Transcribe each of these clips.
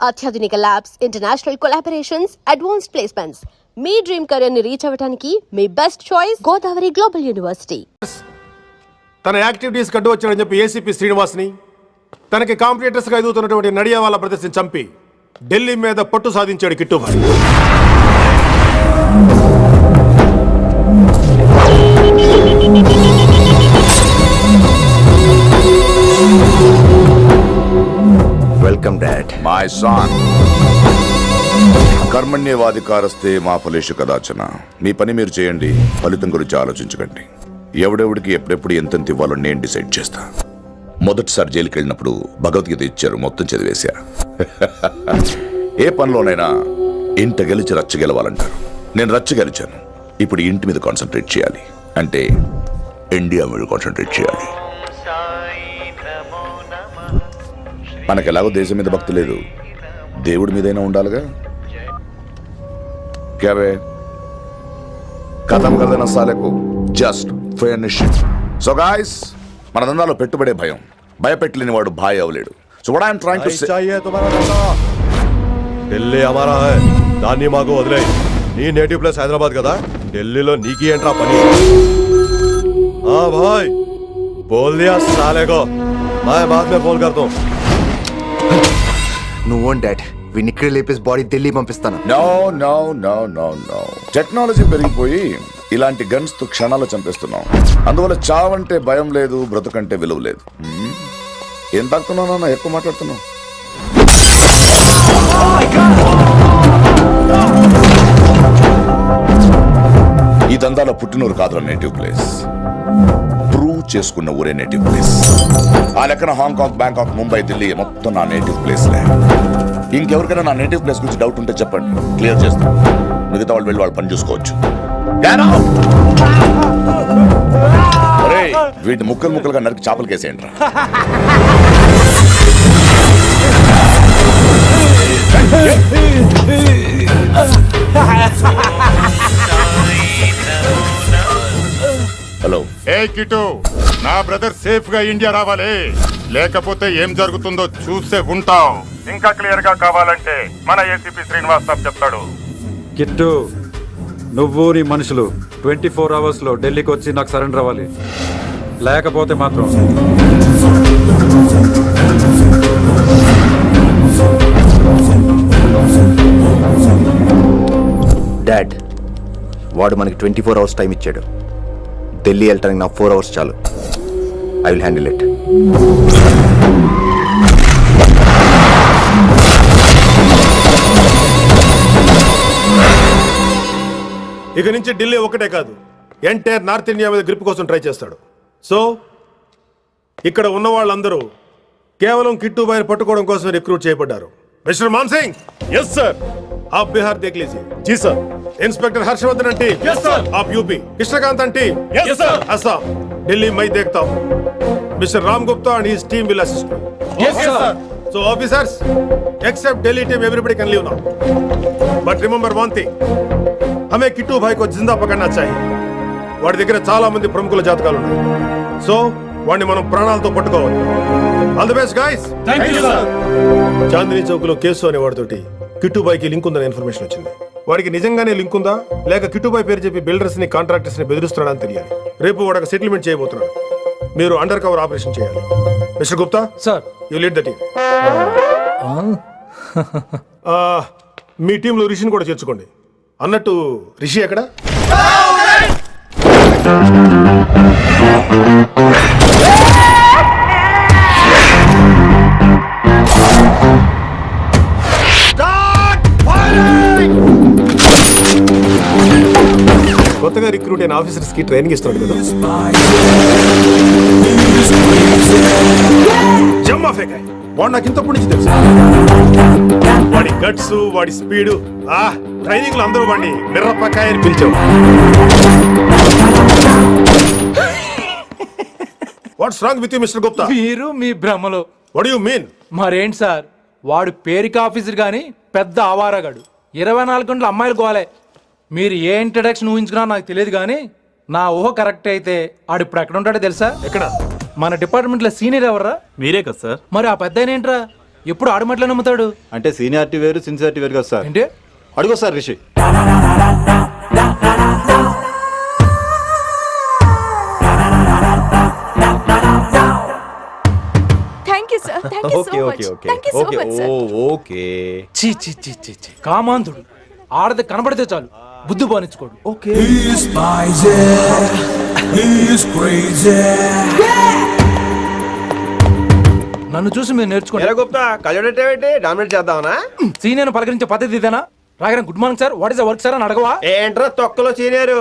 అత్యాధునిక labs, international collaborations, advanced placements. మీ dream career ని రీచ్ అవ్వడానికి మీ best choice Godavari global university. తన యాక్టివిటీస్ కడ్డు వచ్చాడని చెప్పి ఏసీపీ శ్రీనివాస్ని, తనకి కాంపిటేటర్స్ గా ఎదుగుతున్నటువంటి నడియావాలా బ్రదర్స్ ని చంపి ఢిల్లీ మీద పట్టు సాధించాడు Kittubhai. Welcome dad. My son, కర్మణ్యవాధికారస్తే మా ఫలేషు కదాచన. మీ పని మీరు చేయండి, ఫలితం గురించి ఆలోచించకండి. ఎవడెవడికి ఎప్పుడెప్పుడు ఎంతెంత ఇవ్వాలో నేను డిసైడ్ చేస్తా. మొదటిసారి జైలుకి వెళ్ళినప్పుడు భగవద్గీత ఇచ్చారు, మొత్తం చదివేశా. ఏ పనిలోనైనా ఇంట గెలిచి రచ్చ గెలవాలంటారు. నేను రచ్చ గెలిచాను. ఇప్పుడు ఇంటి మీద కాన్సన్ట్రేట్ చేయాలి, అంటే ఇండియా మీద కాన్సన్ట్రేట్ చేయాలి. మనకు ఎలాగో దేశం మీద భక్తి లేదు, దేవుడి మీదైనా ఉండాలిగా. క్యావే ఖతం కదన సాలకు జస్ట్ ఫినిష్. సో గాయ్స్, మన దందాలో పెట్టుబడే భయం. భయపెట్టలేని వాడు భాయ్ అవలేడు. So what I'm trying to say, Delhi హమారా హై, దాన్ని మాకు వదిలేయ్. నీ నేటివ్ ప్లేస్ హైదరాబాద్ కదా, ఢిల్లీలో నీకి ఏంట్రా పని? हाँ भाई, बोल दिया साले को, मैं बाद में फोन करता हूँ. నువ్వు డాడ్, వీడిని ఇక్కడ లేపేసి బాడీ ఢిల్లీ పంపిస్తాను. No no no no no. Technology పెరిగిపోయి ఇలాంటి గన్స్ తో క్షణాలు చంపేస్తున్నాం. అందువల్ల చావంటే భయం లేదు, బ్రతుకంటే విలువ లేదు. ఏం తాగుతున్నావు నాన్న, ఎక్కువ మాట్లాడుతున్నావు. ఈ దందాలో పుట్టినూరు కాదురా నేటివ్ ప్లేస్, ప్రూవ్ చేసుకున్న ఊరే నేటివ్ ప్లేస్. ఆ లెక్కన హాంకాంగ్, బ్యాంకాక్, ముంబై, ఢిల్లీ మొత్తం నా నేటివ్ ప్లేస్లే. ఇంకెవరికైనా నా నేటివ్ ప్లేస్ గురించి డౌట్ ఉంటే చెప్పండి, క్లియర్ చేస్తాను. మిగతా వాళ్ళు వెళ్ళి వాళ్ళు పని చూసుకోవచ్చు. వీటిని ముక్కలు ముక్కలుగా నరికి చేపలు కేసేయండి రా. హలో. ఏ కిటు, నా బ్రదర్ సేఫ్ గా ఇండియా రావాలి, లేకపోతే ఏం జరుగుతుందో చూసే ఉంటాం. ఇంకా క్లియర్ గా కావాలంటే మన ఏసీపీ శ్రీనివాస్ సాబ్ చెప్తాడు. కిట్టు, నువ్వు నీ మనుషులు 24 hours లో ఢిల్లీకి వచ్చి నాకు సరెండర్ అవ్వాలి. లేకపోతే మాత్రం డాడ్, వాడు మనకి 24 hours టైం ఇచ్చాడు. ఢిల్లీ వెళ్ళటానికి నాకు 4 hours చాలు. I will handle it. ఇక నుంచి ఢిల్లీ ఒకటే కాదు, ఎంటైర్ నార్త్ ఇండియా మీద గ్రిప్ కోసం ట్రై చేస్తాడు. సో ఇక్కడ ఉన్న వాళ్ళందరూ కేవలం కిట్టుబాయిని పట్టుకోవడం కోసం రిక్రూట్ చేయబడ్డారు. మిస్టర్ మాన్సింగ్. Yes sir. आप बिहार देख लीजिए. जी सर. इंस्पेक्टर हर्षवर्धन अंटी. Yes sir. आप यूपी. कृष्णकांत अंटी. Yes sir. असम. दिल्ली मैं देखता हूँ. Mister Ram Gupta and his team will assist me. Yes sir. So officers, except Delhi team, everybody can leave now. But remember one thing, हमें किट्टू भाई को जिंदा पकड़ना चाहिए. వాడి దగ్గర చాలా మంది ప్రముఖుల జాతకాలు ఉన్నాయి. సో వాడిని మనం ప్రాణాలతో పట్టుకోవాలి. All the best guys. Thank you sir. Chandni Chowk లో కేసు అనే వాడితోటి కిట్టుబాయికి లింక్ ఉందని ఇన్ఫర్మేషన్ వచ్చింది. వాడికి నిజంగానే లింక్ ఉందా లేక కిట్టుబాయి పేరు చెప్పి బిల్డర్స్ ని, కాంట్రాక్టర్స్ ని బెదిరిస్తున్నాడని తెలియాలి. రేపు వాడు సెటిల్మెంట్ చేయబోతున్నాడు. మీరు అండర్ కవర్ ఆపరేషన్ చేయాలి. Mister Gupta sir, you lead the team. మీ టీంలో రిషిని కూడా చేర్చుకోండి. అన్నట్టు రిషి ఎక్కడ? కొత్తగా రిక్రూట్ అయిన ఆఫీసర్స్ కి ట్రైనింగ్ ఇస్తున్నాడు కదా. జమ్మా ఫేకాయ్. వాడు నాకు ఇంతప్పటి నుంచి తెలుసు. వాడి గట్స్, వాడి స్పీడు, ట్రైనింగ్ లో అందరూ వాడిని మిర్రపకాయ అని పిలిచావు. What's wrong with you mister Gupta? మీరు మీ భ్రమలో. What you mean? మరేంటి సార్, వాడు పేరుకి ఆఫీసర్ గాని పెద్ద ఆవారగాడు. 24 గంటలు అమ్మాయిలు గోలే. మీరు ఏ ఇంట్రడక్షన్ ఊహించుకున్నా నాకు తెలియదు కానీ నా ఊహ కరెక్ట్ అయితే ఆడు ఇప్పుడు ఎక్కడ ఉంటాడో తెలుసా? ఎక్కడ? మన డిపార్ట్మెంట్ లో సీనియర్ ఎవర్రా? మీరే కదా సార్. మరి ఆ పెద్ద ఏంట్రా? ఎప్పుడు ఆడమట్లే నమ్ముతాడు. అంటే సీనియారిటీ వేరు సిన్సియారిటీ వేరు కదా సార్. ఏంటి అడుగు sir Rishi. Thank you sir, thank you so much, thank you so much sir. Okay చీ చీ చీ చీ చీ కామాంధుడు. ఆడది కనబడితే చాలు బుద్ధి బానించుకోడు. ఓకే. నన్ను చూసి మీరు నేర్చుకోండి. గుప్తా కళ్ళేంటి డామినేట్ చేద్దామనా? సీనియర్ పలకరించే పద్ధతి ఇదేనా? రాగానే good morning sir, what is the work sir అని అడగవా? ఏంట్రా తొక్కలో సీనియర్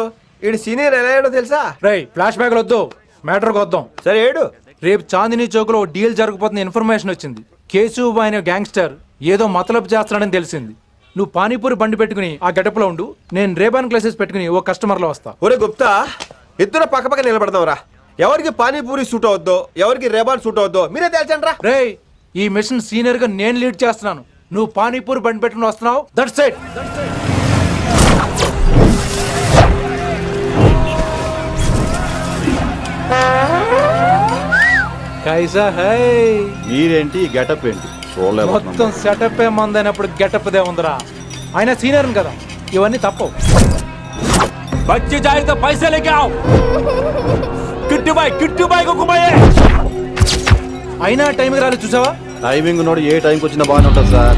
ఈడు సీనియర్ ఎలా ఏడో తెలుసా? రై ఫ్లాష్ బ్యాక్ వద్దు, మ్యాటర్కి వద్దాం. సరే ఏడు. రేపు చాందినీ చౌక్ లో డీల్ జరగబోతున్న ఇన్ఫర్మేషన్ వచ్చింది. కేశూబాయ్ అనే గ్యాంగ్స్టర్ ఏదో మతలబు చేస్తున్నాడని తెలిసింది. నువ్వు పానీపూరి బండి పెట్టుకుని ఆ గెటప్ లో ఉండు, నేను రేబాన్ క్లాసెస్ పెట్టుకుని ఓ కస్టమర్ లో వస్తా. ఒరే గుప్తా, ఇద్దరు పక్క పక్క నిలబడదాం రా. ఎవరికి పానీపూరి సూట్ అవుద్దో ఎవరికి రేబాన్ సూట్ అవుద్దో మీరే తేల్చండి రా. రే ఈ మిషన్ సీనియర్ గా నేను లీడ్ చేస్తున్నాను, నువ్వు పానీపూరి బండి పెట్టుకుని వస్తున్నావు. That's it. కైసా హై. మీరేంటి గెటప్ ఏంటి? మొత్తం సెటప్ ఏ మందైనప్పుడు గెటప్ దే ఉందిరా. ఆయన సీనియర్ కదా, ఇవన్నీ తప్పవు. బచ్చి జాయితో పైసా లేకే ఆవ్. కిట్టు బాయ్ కుమాయే. అయినా టైంకి రాలేదు చూసావా? టైమింగ్ నోడు ఏ టైంకి వచ్చినా బాగానే ఉంటుంది సార్.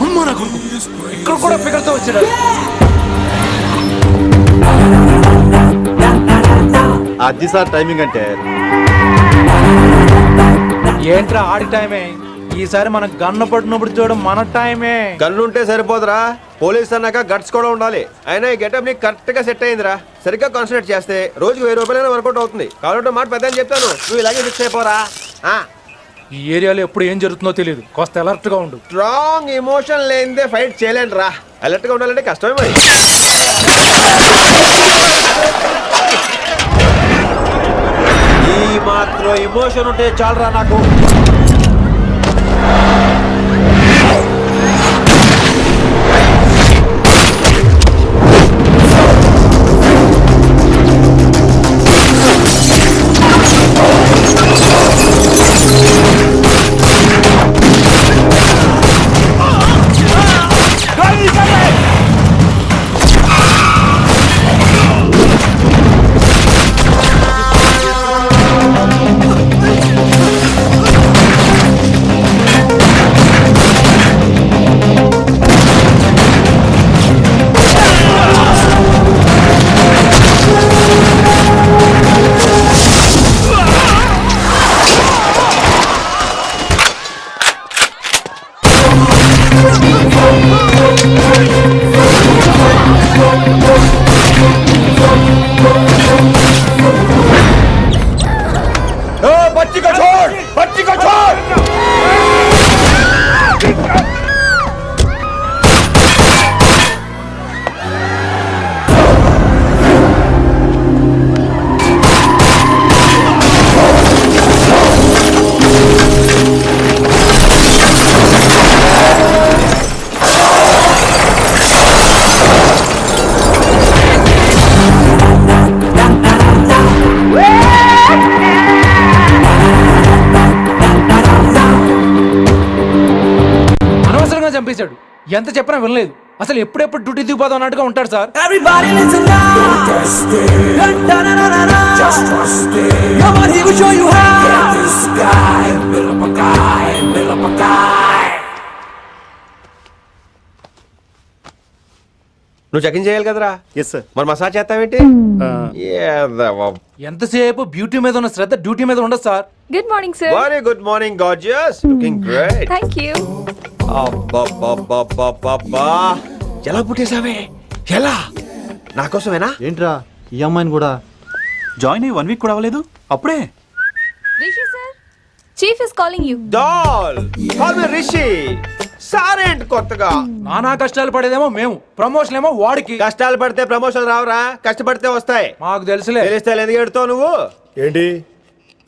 అమ్మా నా కొడుకు ఇక్కడ కూడా ఫిగర్ తో వచ్చాడు. అది సార్ టైమింగ్ అంటే. ఏంట్రా ఆడి టైమే? ఈసారి మనం గన్ను పట్టినప్పుడు చూడడం మన టైమే. గన్నుంటే సరిపోదురా, పోలీస్ అన్నాక గట్స్ కూడా ఉండాలి. అయినా ఈ గెటప్ నీకు కరెక్ట్ గా సెట్ అయిందిరా. సరిగ్గా కాన్సన్ట్రేట్ చేస్తే రోజుకి 1000 రూపాయలైనా వర్కౌట్ అవుతుంది. కాబట్టి మాట పెద్ద చెప్తాను, నువ్వు ఇలాగే ఫిక్స్ అయిపోరా. ఈ ఏరియాలో ఎప్పుడు ఏం జరుగుతుందో తెలియదు, కాస్త అలర్ట్ గా ఉండు. స్ట్రాంగ్ ఎమోషన్ లేనిదే ఫైట్ చేయలేను రా. అలర్ట్ గా ఉండాలంటే కష్టమే మరి. ఈ మాత్రం ఎమోషన్ ఉంటే చాలరా నాకు. చంపేశాడు. ఎంత చెప్పినా వినలేదు. అసలు ఎప్పుడెప్పుడు డ్యూటీ దిగిపోదాం అన్నట్టుగా ఉంటాడు సార్. నువ్వు చెకింగ్ చేయాలి కదరా? Yes sir. మరి మసాజ్ చేస్తావేంటి? ఎంతసేపు బ్యూటీ మీద ఉన్న శ్రద్ధ డ్యూటీ మీద ఉండదు sir. Good morning sir. Very good morning gorgeous, looking great. Thank you. అబ్బబ్బబ్బబ్బబ్బా, ఎలా పుట్టేశావే? ఎలా? నా కోసమేనా? ఏంట్రా ఈ అమ్మాయిని కూడా జాయిన్ అయ్యి 1 వీక్ కూడా అవ్వలేదు అప్పుడే. Rishi sir, chief is calling you. Doll call me Rishi. సారేంటి కొత్తగా? నానా కష్టాలు పడేదేమో మేము, ప్రమోషన్ ఏమో వాడికి. కష్టాలు పడితే ప్రమోషన్ రావురా, కష్టపడితే వస్తాయి. మాకు తెలుసులే. తెలిస్తే ఎందుకు ఎడుతావు నువ్వు? ఏంటి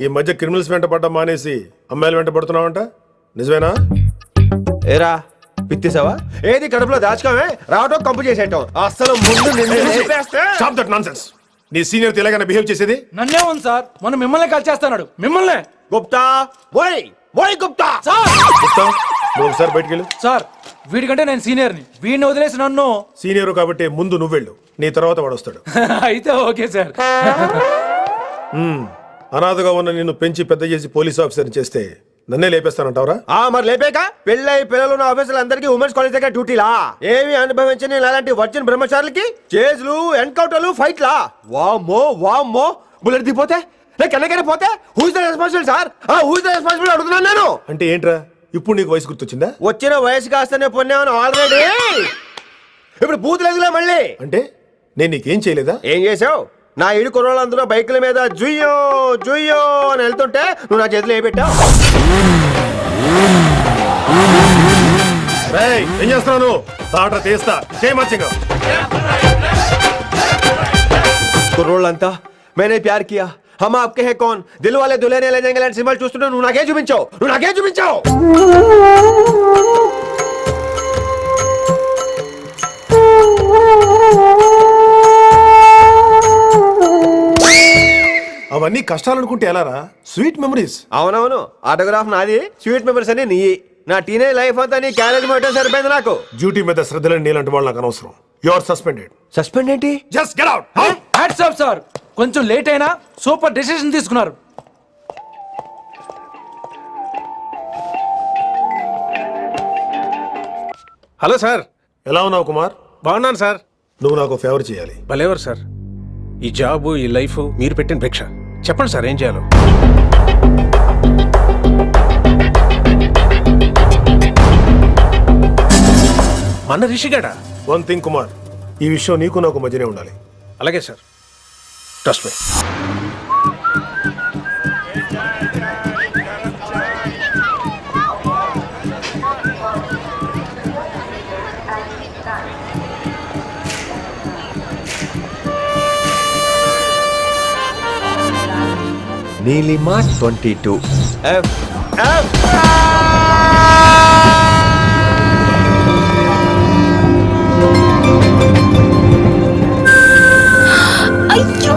ఈ మధ్య క్రిమినల్స్ వెంట పడ్డం మానేసి అమ్మాయిలు వెంట పడుతున్నావంట, నిజమేనా? ఏరా పిత్తేసావా? ఏది కడుపులో దాచుకోవే, రావటం కంపు చేసేయటం. అసలు ముందు నిన్ను లేపేస్తే. Stop that nonsense. నీ సీనియర్ ఇలాగైనా బిహేవ్ చేసేది? నన్నే ఉంది సార్, మనం మిమ్మల్ని కాల్ చేస్తున్నాడు. మిమ్మల్ని గుప్తా ఓయ్, మోహిత్ గుప్తా. గుప్తా, నువ్వు ఒకసారి బయటికి వెళ్ళు. సార్ వీడికంటే నేను సీనియర్ని, వీడిని వదిలేసి నన్ను సీనియర్ కాబట్టి ముందు నువ్వు వెళ్ళు, నీ తర్వాత వాడు వస్తాడు. అయితే ఓకే సార్. అనాథగా ఉన్న నిన్ను పెంచి పెద్ద చేసి పోలీస్ ఆఫీసర్ని చేస్తే నన్నే లేపేస్తానంటావరా? మరి లేపాక పెళ్ళై పిల్లలు ఉన్న ఆఫీసులు అందరికీ ఉమెన్స్ కాలేజ్ దగ్గర డ్యూటీలా? ఏమి అనుభవించని అలాంటి వర్జిన్ బ్రహ్మచారులకి చేజ్లు ఎన్కౌంటర్లు ఫైట్లా? వామ్మో వామ్మో. బుల్లెట్ దిగిపోతే కన్నకైనా పోతే who is the responsible sir? Who is the responsible అడుగుతున్నాను నేను. అంటే ఏంట్రా, ఇప్పుడు నీకు వయసు గుర్తొచ్చిందా? వచ్చిన వయసు కాస్తనే పొన్నాను ఆల్రెడీ. ఇప్పుడు బూత్ లేదులే మళ్ళీ. అంటే నేను నీకేం చేయలేదా? ఏం చేసావు? నా ఇడు కుర్రోళ్ళందరూ బైకుల మీద జుయ్యో జుయ్యో అని వెళ్తుంటే నువ్వు నా చేతిలో ఏ పెట్టావు? ఏం చేస్తున్నాను? తాట తీస్తా చేయమచ్చగా. కుర్రోళ్ళంతా मैंने प्यार किया हम आपके हैं कौन दिल वाले दुल्हने ले जाएंगे लांటి సినిమాలు చూస్తుంటే నువ్వు నాకే చూపించావు. అవన్నీ కష్టాలు అనుకుంటే ఎలారా? Sweet memories. అవునవును, ఆటోగ్రాఫ్ నాది, స్వీట్ మెమరీస్ అని నీ. నా టీనేజ్ లైఫ్ అంతా నీ క్యారేజ్ మొత్తం సరిపోయింది నాకు. డ్యూటీ మీద శ్రద్ధలేని నీలాంటి వాళ్ళు నాకు అనవసరం. You are suspended. సస్పెండ్ ఏంటి? Just get out. Hats off sir, కొంచెం లేట్ అయినా సూపర్ డెసిషన్ తీసుకున్నారు. Hello sir. ఎలా ఉన్నావు కుమార్? బాగున్నాను సార్. నువ్వు నాకు ఫేవర్ చేయాలి. భలేవారు సార్. ఈ జాబ్ ఈ లైఫ్ మీరు పెట్టిన భిక్ష. చెప్పండి సార్ ఏం చేయాలో. మన రిషిగాడా? వన్ థింగ్ కుమార్, ఈ విషయం నీకు నాకు మధ్యనే ఉండాలి. అలాగే sir, trust me. Neelima 22 F. అయ్యో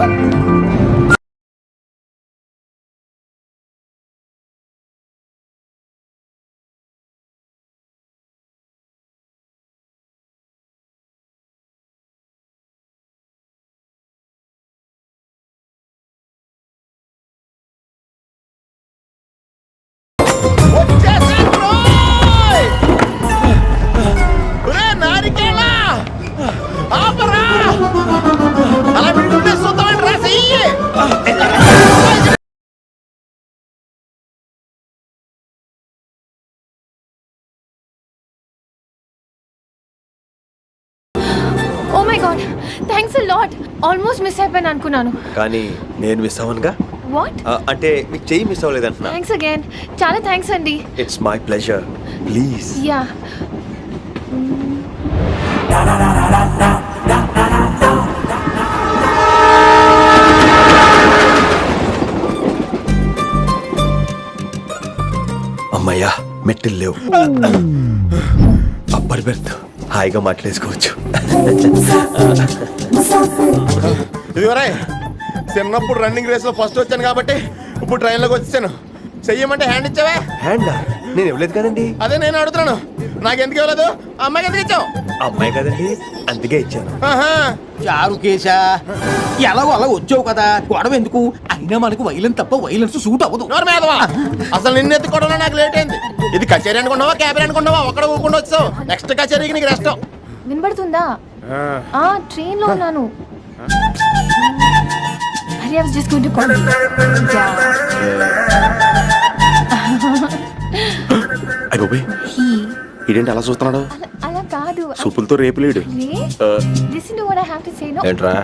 oh my god, thanks a lot. Almost miss అయిపోయాను అనుకున్నాను. కానీ నేను మిస్ అవ్వనుగా. వాట్? అంటే మీకు చెయ్యి మిస్ అవ్వలేదంటున్నా. థ్యాంక్స్ అగైన్, చాలా థ్యాంక్స్ అండి. It's my pleasure. Please. Yeah. అమ్మయ్యా, మెట్టులు లేవు. అప్పర్ బెర్త్, హాయిగా మాట్లాడేసుకోవచ్చు. ఇదివరే చిన్నప్పుడు రన్నింగ్ రేస్ లో ఫస్ట్ వచ్చాను కాబట్టి ఇప్పుడు ట్రైన్ లోకి వచ్చాను. చెయ్యమంటే హ్యాండ్ ఇచ్చావే. హ్యాండ్ నేను ఇవ్వలేదు కదండి. అదే నేను అడుగుతున్నాను, నాకెందుకు ఇవ్వలేదు? అమ్మాయికి ఎందుకు ఇచ్చావు? అమ్మాయి కదండి, అందుకే ఇచ్చాను. చారు కేశా, ఎలాగో అలా వచ్చావు కదా, గొడవ ఎందుకు? అయినా మనకు వైలెన్స్ తప్ప వైలెన్స్ సూట్ అవ్వదు. అసలు నిన్ను ఎత్తుకోవడంలో నాకు లేట్ అయింది. ఇది కచేరీ అనుకున్నావా, క్యాబిన్ అనుకున్నావా? ఒక్కడ ఊకుండా వచ్చావు. నెక్స్ట్ కచేరీకి నీకు రెస్ట్. వినబడుతుందా? ట్రైన్ లో ఉన్నాను. I was just going to call you. ఇదేంటి అలా చూస్తున్నాడు? అలా కాదు. సూపులతో రేపులేడు. Listen to what I have to say. No. ఏంట్రా?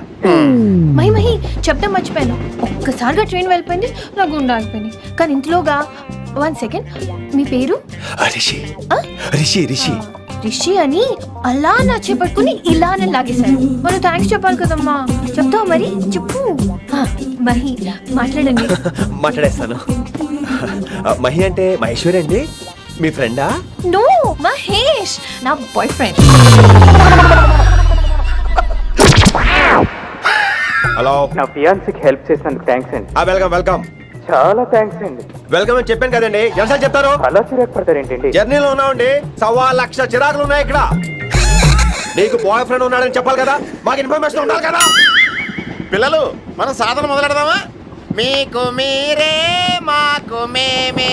మహి చెప్తా మర్చిపోయాను. ఒక్కసారిగా ట్రైన్ వెళ్ళిపోయింది, నా గుండె ఆగిపోయింది. కానీ ఇంట్లోగా 1 సెకండ్, మీ పేరు? రిషి. రిషి రిషి రిషి అని అలా నా చేపట్టుకుని ఇలానే లాగేశారు. మనం థ్యాంక్స్ చెప్పాలి కదమ్మా. చెప్తావు మరి? చెప్పు. మహి మాట్లాడండి. మాట్లాడేస్తాను. మహి అంటే మహేశ్వరి అండి, మీ ఫ్రెండా? నో, మహేష్ నా బాయ్ ఫ్రెండ్. హలో. నా ఫియాన్సీకి హెల్ప్ చేసినందుకు థ్యాంక్స్ అండి. Welcome welcome. చాలా థ్యాంక్స్ అండి. వెల్కమ్ అని చెప్పాను కదండి, జలసాలు చెప్తారు. అలా చిరాకు పడతారేంటండి? జర్నీలో ఉన్నామండి, 1,00,000 చిరాకులు ఉన్నాయి ఇక్కడ. నీకు బాయ్ ఫ్రెండ్ ఉన్నాడని చెప్పాలి కదా, మాకు ఇన్ఫర్మేషన్ ఉండాలి కదా. పిల్లలు మనం సాధన మొదలెడదామా? మీకు మీరే మాకు మేమే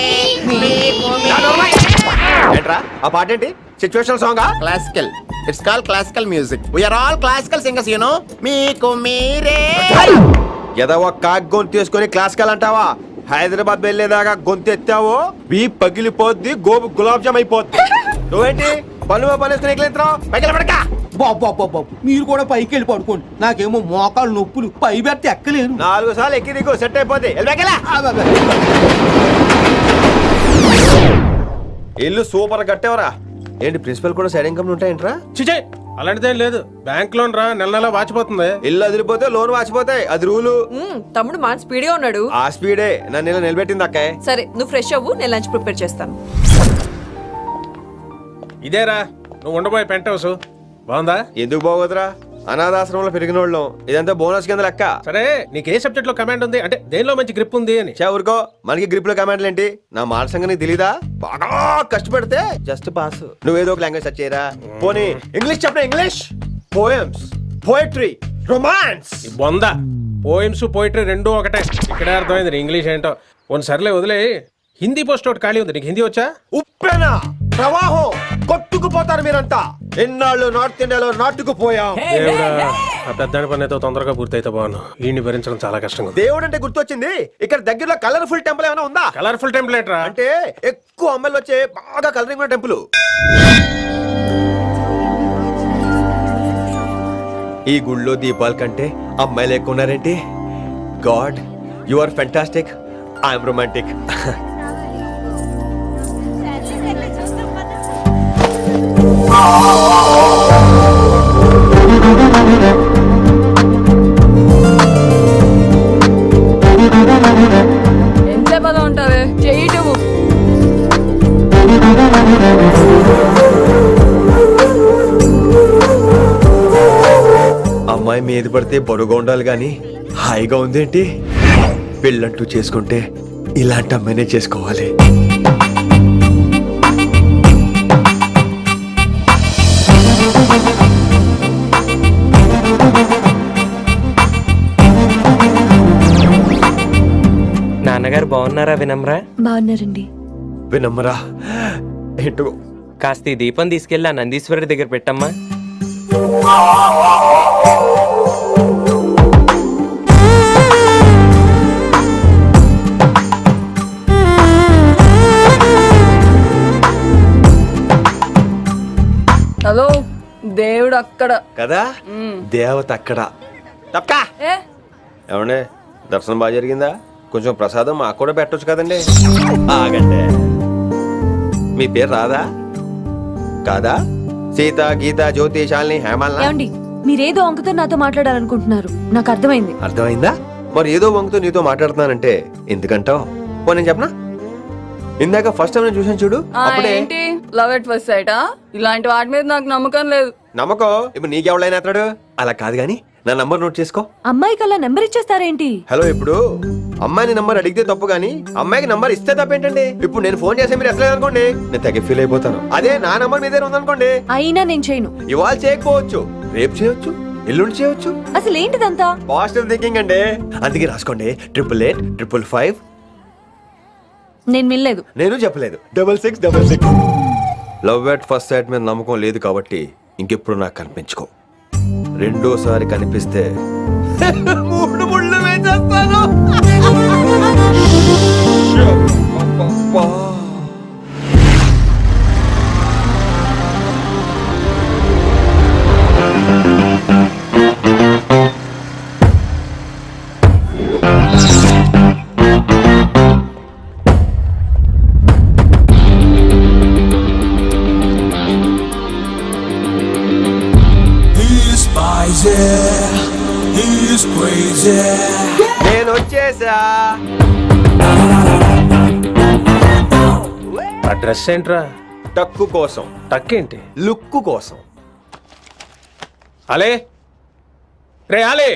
ఏంట్రా ఆ పాట ఏంటి? సిచ్యువేషన్ సాంగా? Classical. It's call classical music. We are all classical singers you know. మీకు మీరే. ఏదో ఒక కాక్ గొంతు తీసుకొని క్లాసికల్ అంటావా? హైదరాబాద్ వెళ్ళేదాకా గొంతు ఎత్తావో వీ పగిలిపోద్ది, గోబు గులాబ్ జామ్ అయిపోద్ది. నువ్వేంటి పనులు పనేసుకుని ఎక్కలేస్తున్నావు? పైకి పడక. బాబు మీరు కూడా పైకి వెళ్ళి పడుకోండి, నాకేమో మోకాలు నొప్పులు, పై పెడితే ఎక్కలేను. 4 సార్లు ఎక్కి నీకు సెట్ అయిపోద్ది. ఇల్లు సూపర్ కట్టేవరా. ఏంటి ప్రిన్సిపల్ కూడా సైడ్ ఇన్కమ్ ఉంటాయంట్రా? చిచే అలాంటిదేం లేదు, బ్యాంక్ లోన్ రా, నెల నెల వాచిపోతుంది. ఇల్లు అదిరిపోతే లోన్ వాచిపోతాయి, అది రూలు. తమ్ముడు మన స్పీడ్గా ఉన్నాడు. ఆ స్పీడే నన్ను ఇలా నిలబెట్టింది అక్కాయ్. సరే నువ్వు ఫ్రెష్ అవ్వు, నేను లంచ్ ప్రిపేర్ చేస్తాను. ఇదేరా నువ్వు ఉండబోయే పెంట్ హౌస్, బాగుందా? ఎందుకు బాగోదురా, అనాథాశ్రమంలో పెరిగిన వాళ్ళం, ఇదంతా బోనస్ కింద లెక్క. సరే నీకు ఏ సబ్జెక్ట్ లో కమాండ్ ఉంది, అంటే దేనిలో మంచి గ్రిప్ ఉంది అని. ఊరుకో, మనకి గ్రిప్ లో కమాండ్లు ఏంటి? నా మాట సంగతి నీకు తెలీదా? బాగా కష్టపడితే జస్ట్ పాస్. నువ్వేదో ఒక లాంగ్వేజ్ సెర్చ్ చేయరా. పోనీ ఇంగ్లీష్ చెప్పిన ఇంగ్లీష్, పోయమ్స్, పోయట్రీ, రొమాన్స్. బొంద పోయిమ్స్ పోయిటరీ రెండూ ఒకటే. ఇక్కడే అర్థమైంది నీ ఇంగ్లీష్ ఏంటో. కొన్ని సర్లే వదిలే, హిందీ పోస్ట్ ఒకటి ఖాళీ ఉంది, నీకు హిందీ వచ్చా? ఉప్పెనా ప్రవాహం కొట్టుకుపోతారు మీరంతా. ఎన్నాళ్ళు నార్త్ ఇండియాలో నాటుకుపోయాం. దేవుడా, ఆ పెద్దాని పని అయితే తొందరగా పూర్తయితే బాగున్నాను, వీడిని భరించడం చాలా కష్టంగా. దేవుడు అంటే గుర్తొచ్చింది, ఇక్కడ దగ్గరలో కలర్ఫుల్ టెంపుల్ ఏమైనా ఉందా? కలర్ఫుల్ టెంపుల్ ఏంట్రా? అంటే ఎక్కువ అమ్మాయిలు వచ్చే బాగా కలరింగ్ ఉన్న టెంపుల్. ఈ గుళ్ళో దీపాల కంటే అమ్మాయిలు ఎక్కువ ఉన్నారేంటి? God, you are fantastic, I'm romantic. ఎంత బాగా ఉంటావే చేయటము. అమ్మాయి మీద పడితే బరువుగా ఉండాలి గాని హాయిగా ఉందేంటి? పెళ్ళంటూ చేసుకుంటే ఇలాంటి అమ్మాయినే చేసుకోవాలి. నాన్నగారు బాగున్నారా వినమ్రా? బాగున్నారండి. వినమ్మరా ఏంటో కాస్త ఈ దీపం తీసుకెళ్ళి ఆ నందీశ్వరుడి దగ్గర పెట్టమ్మా. హలో, దేవుడు అక్కడ కదా, దేవత అక్కడ. తప్పకా ఏమండే, దర్శనం బాగా జరిగిందా? కొంచెం ప్రసాదం మాకు కూడా పెట్టొచ్చు కదండి. ఆగండి, మీ పేరు రాదా కాదా? సీత, గీత, జ్యోతి, శాలిని, హేమల్నా? మీరేదో అంకుతో నాతో మాట్లాడాలనుకుంటున్నారు, నాకు అర్థమైంది. అర్థమైందా? మరి ఏదో వంగుతో నీతో మాట్లాడుతున్నానంటే ఎందుకంటావు? పో నేను చెప్పనా, ఇందాక ఫస్ట్ టైం నేను చూసాను చూడు, అప్పుడే లవ్ ఎట్ ఫస్ట్ సైటా? ఇలాంటి వాటి మీద నాకు నమ్మకం లేదు. నమ్మకం ఇప్పుడు నీకెవడైనా అతడు? అలా కాదు గాని నా నంబర్ నోట్ చేసుకో. అమ్మాయికి అలా నెంబర్ ఇచ్చేస్తారేంటి? హలో, ఇప్పుడు అమ్మాయిని నంబర్ అడిగితే తప్పు గానీ అమ్మాయికి నంబర్ ఇస్తే తప్పేంటండి? ఇప్పుడు నేను ఫోన్ చేస్తే మీరు ఎట్లేదు అనుకోండి, నేను తెగ ఫీల్ అయిపోతాను. అదే నా నంబర్ మీదే ఉందనుకోండి, అయినా నేను చేయను. ఇవాళ చేయకపోవచ్చు, రేపు చేయొచ్చు, ఎల్లుండి చేయొచ్చు. అసలు ఏంటిదంతా? పాజిటివ్ థింకింగ్ అండి. అందుకే రాసుకోండి 888-555. నేను వినలేదు. నేను చెప్పలేదు 6666. లవ్ ఎట్ ఫస్ట్ సైట్ మీద నమ్మకం లేదు కాబట్టి ఇంకెప్పుడు నాకు కనిపించుకో. రెండోసారి కనిపిస్తే 3 ముళ్ళు వేసేస్తాను. నేను వచ్చేసా. ఆ డ్రెస్ ఏంట్రా? టక్కు కోసం. టక్ ఏంటి? లుక్కు కోసం. అలే రే, అలే.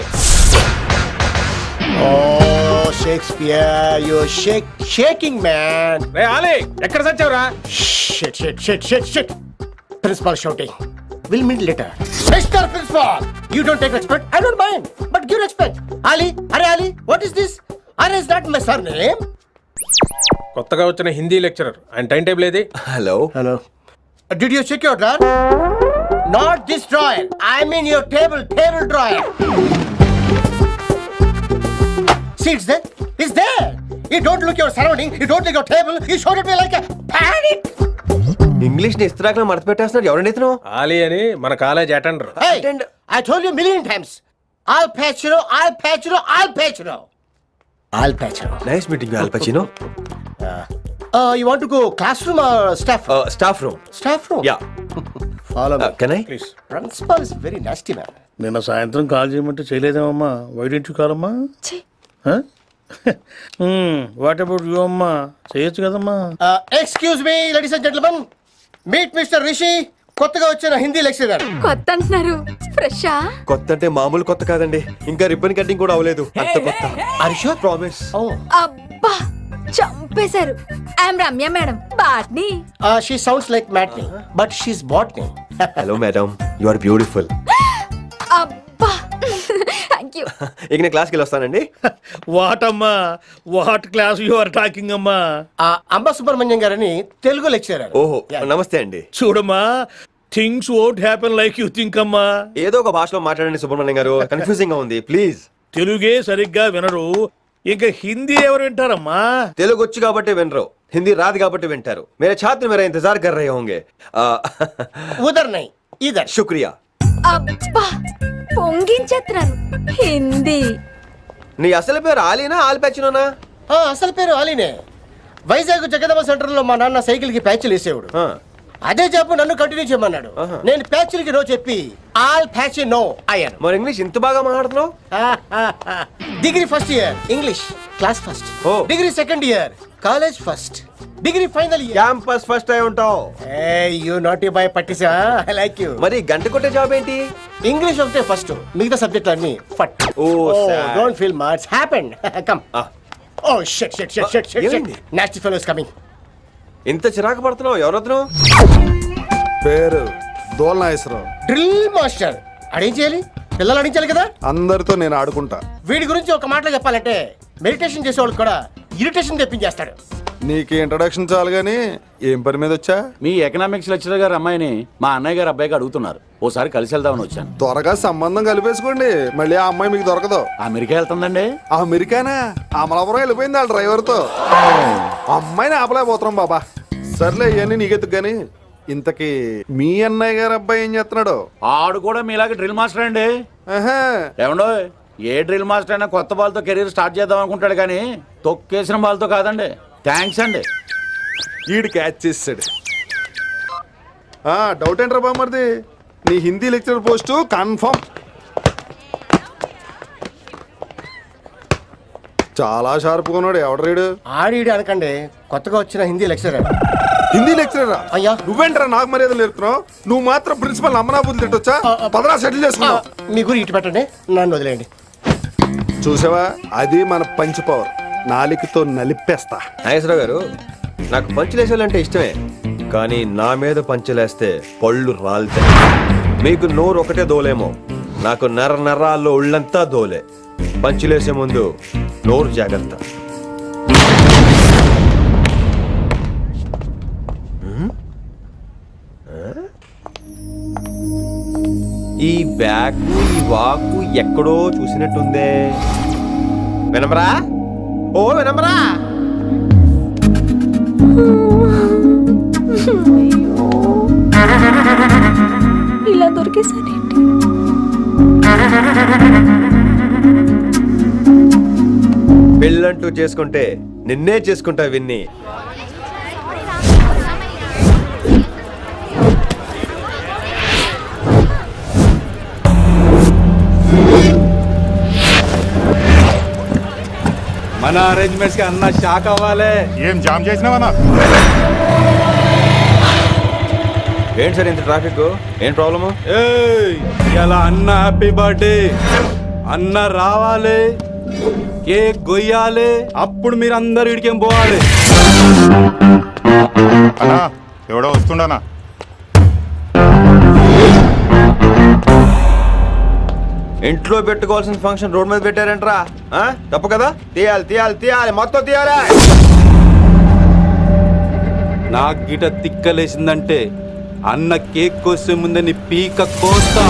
Oh Shakespeare you shaking man. రే ఆలీ ఎక్కడ సచ్చావురా? Shit principal shouting will meet later. Mister principal you don't take respect, I don't mind but give respect. Ali, అరే ఆలీ, వాట్ ఇస్ దిస్? అరే is not my sir name. కొత్తగా వచ్చిన Hindi lecturer, ఆయన time table ఏది? Hello Hello. Did you check your drawer? Not this drawer. I mean your table drawer. See, it's there. It's there. You don't look your surrounding. You don't look your table. You showed it me like a panic. English ని ఇస్త్రాకులో మడత పెట్టేస్తున్నాడు. ఎవరండి ఇతను? ఆలీ అని మన college attender. Hey, I told you a million times. Al Pacino. Nice meeting all పచినో. You want to go classroom or staff? Staff room. Staff room. Yeah. Follow me. Can I? Please. Principal is very nasty man. నిన్న సాయంత్రం call చేయమంటే చేయలేదేమమ్మా? Why didn't you call అమ్మా? What about you అమ్మా? చేయొచ్చు కదమ్మా. Excuse me, ladies and gentlemen. Meet Mr. Rishi. కొత్తగా వచ్చిన Hindi lecturer. కొత్త అంటున్నారు, ఫ్రెషా? కొత్త అంటే మామూలు కొత్త కాదండి, ఇంకా రిబ్బన్ కటింగ్ కూడా అవ్వలేదు, అంత కొత్త. Are you sure? ప్రామిస్. అబ్బా చంపేశారు. I'm Ramya madam, botany. She sounds like Matney, but she's botany. Hello madam, you are beautiful. అబ్బా థ్యాంక్ యూ. ఇక నేను క్లాస్కి వెళ్ళి వస్తానండి. వాట్ అమ్మా, what class you are talking అమ్మా? అంబ సుబ్రహ్మణ్యం గారని తెలుగు లెక్చరర్. ఓహో నమస్తే అండి. చూడమ్మా, things won't happen like you think అమ్మా. ఏదో ఒక భాషలో మాట్లాడండి సుబ్రహ్మణ్యం గారు, కన్ఫ్యూజింగ్ గా ఉంది ప్లీజ్. తెలుగే సరిగ్గా వినరు, ఇంకా హిందీ ఎవరు వింటారమ్మా? తెలుగు వచ్చు కాబట్టి వినరు, హిందీ రాదు కాబట్టి వింటారు. మేరే ఛాత్ర మేరా ఇంతజార్ కర్ రహే హోంగే. ఉదర్ నై ఇదర్. శుక్రియా. అబ్బా పొంగించేస్తున్నారు. హిందీ. నీ అసలు పేరు ఆలీనా ఆల్ పచ్చినోనా? అసలు పేరు ఆలీనే. వైజాగ్ జగదమ్మ సెంటర్ లో మా నాన్న సైకిల్ కి ప్యాచ్లు వేసేవాడు. అదే జాబ్ నన్ను కంటిన్యూ చేయమన్నాడు. నేను ప్యాచ్లకి నో చెప్పి ఆల్ ప్యాచ్ నో అయ్యాను. మరి ఇంగ్లీష్ ఇంత బాగా మాట్లాడుతున్నావు? Degree first year English class first. Degree second year college first. Degree final year campus first అయి ఉంటావు. యూ నాట్ బై పట్టిసా. I like you. మరి గంట కొట్టే జాబ్ ఏంటి? ఇంగ్లీష్ ఒకటే ఫస్ట్, మిగతా సబ్జెక్ట్ అన్ని ఫట్. Don't feel much happened. Come. Oh shit shit shit shit shit. Nasty fellows coming. ఇంత చిరాకు పడుతున్నావు, ఎవరొద్దు? పేరు దోల్నాగేశ్వరరావు. Drill master. అడేం చేయాలి? పిల్లలు అడించాలి కదా. అందరితో నేను ఆడుకుంటా. వీడి గురించి ఒక మాటలో చెప్పాలంటే మెడిటేషన్ చేసేవాళ్ళు కూడా ఇరిటేషన్ తెప్పించేస్తాడు. నీకు ఇంట్రడక్షన్ చాలు గానీ ఏం పని మీద వచ్చా? మీ ఎకనామిక్స్ లెక్చరర్ గారు అమ్మాయిని మా అన్నయ్య గారు అబ్బాయికి అడుగుతున్నారు, ఓసారి కలిసి వెళ్దామని వచ్చాను. త్వరగా సంబంధం కలిపేసుకోండి, మళ్ళీ ఆ అమ్మాయి మీకు దొరకదు. అమెరికా వెళ్తుందండి. అమెరికానా? అమలాపురం వెళ్ళిపోయింది వాళ్ళ డ్రైవర్తో. అమ్మాయిని ఆపలేకపోతున్నాం బాబా. సర్లే ఇవన్నీ నీకెత్తుకు గాని, ఇంతకీ మీ అన్నయ్య గారు అబ్బాయి ఏం చేస్తున్నాడు? ఆడు కూడా మీలాగే డ్రిల్ మాస్టర్ అండి. ఏమండో, ఏ డ్రిల్ మాస్టర్ అయినా కొత్త బాల్తో కెరీర్ స్టార్ట్ చేద్దాం అనుకుంటాడు కానీ తొక్కేసిన బాల్తో కాదండి. థ్యాంక్స్ అండి. ఈడు క్యాచ్ చేసాడు. డౌట్ ఏంట్రా బామ్మర్ది, నీ హిందీ లెక్చరర్ పోస్టు కన్ఫర్మ్. చాలా షార్ప్గా ఉన్నాడు. ఎవడరీడు? ఆడీడు అనకండి, కొత్తగా వచ్చిన హిందీ లెక్చరర్. హిందీ లెక్చరరా? అయ్యా నువ్వేంట్రా నాకు మర్యాదలు నేర్పుతున్నావు? నువ్వు మాత్రం ప్రిన్సిపల్ అమ్మనాబుద్ధి తిట్టొచ్చా? పదరా సెటిల్ చేసుకున్నావు. మీ గురి ఇటు పెట్టండి, నన్ను వదిలేయండి. చూసావా, అది మన పంచ్ పవర్. నాలికతో నలిపేస్తా. నాగేశ్వరరావు గారు, నాకు పంచులేసాలంటే ఇష్టమే, కానీ నా మీద పంచులేస్తే పళ్ళు రాలుతాయి. మీకు నోరు ఒకటే దోలేమో, నాకు నర నరాల్లో ఒళ్ళంతా దోలే. పంచులేసే ముందు నోరు జాగ్రత్త. ఈ బ్యాగు ఈ వాకు ఎక్కడో చూసినట్టుందే. వినమరా? ఓ వినమరా? ఇలా దొరికేసానేంటి? పెళ్ళంటూ చేసుకుంటే నిన్నే చేసుకుంటా విన్ని. మన అరేంజ్మెంట్స్ కి అన్న షాక్ అవ్వాలి. ఏం జామ్ చేసినావా? ఏంటి సార్ ఇంత ట్రాఫిక్? ఏం ప్రాబ్లము? ఇలా అన్న హ్యాపీ బర్త్డే, అన్న రావాలి, కేక్ గొయ్యాలి, అప్పుడు మీరు అందరు ఇడికేం పోవాలి. అన్నా ఎవడో వస్తుండనా? ఇంట్లో పెట్టుకోవాల్సిన ఫంక్షన్ రోడ్ మీద పెట్టారంట్రా తప్పు కదా? తీయాలి తీయాలి తీయాలి, మొత్తం తీయాలి. నాకు గిట తిక్కలేసిందంటే అన్న కేక్ కోసే ముందే నీ పీక కోస్తా.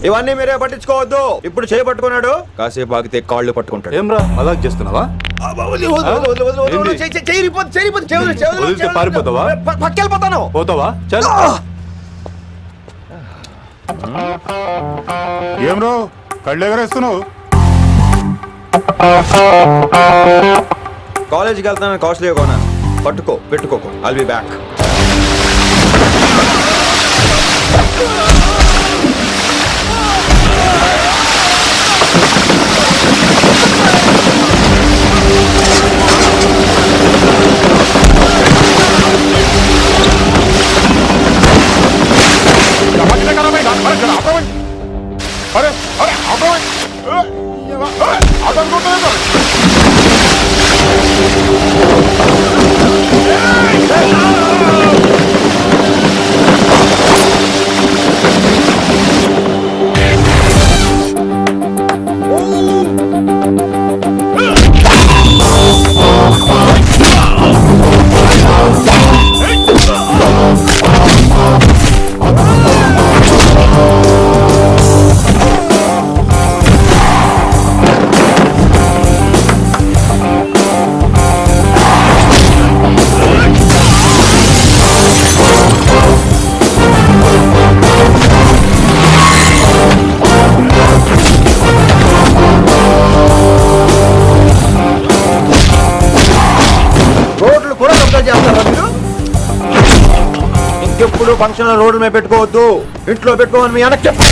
ఇవన్నీ మీరే పట్టించుకోవద్దు. ఇప్పుడు చేపట్టుకున్నాడు, కాసేపు ఆగితే కాళ్ళు పట్టుకుంటాడు. ఏమ్రా అలా చేస్తున్నావా? వదిలితే పారిపోతావా? పక్కెళ్ళిపోతాను. పోతావా? చల్. ఏం రో కళ్ళు ఎగరేస్తున్నావు? కాలేజీకి వెళ్తాను, కాస్ట్లీ కొనా. పట్టుకో, పెట్టుకోకు. I'll be back. अरे अरे ఇంకెప్పుడు ఫంక్షన్ రోడ్ల మీద పెట్టుకోవద్దు, ఇంట్లో పెట్టుకోమని మీ అన్నకి చెప్పు.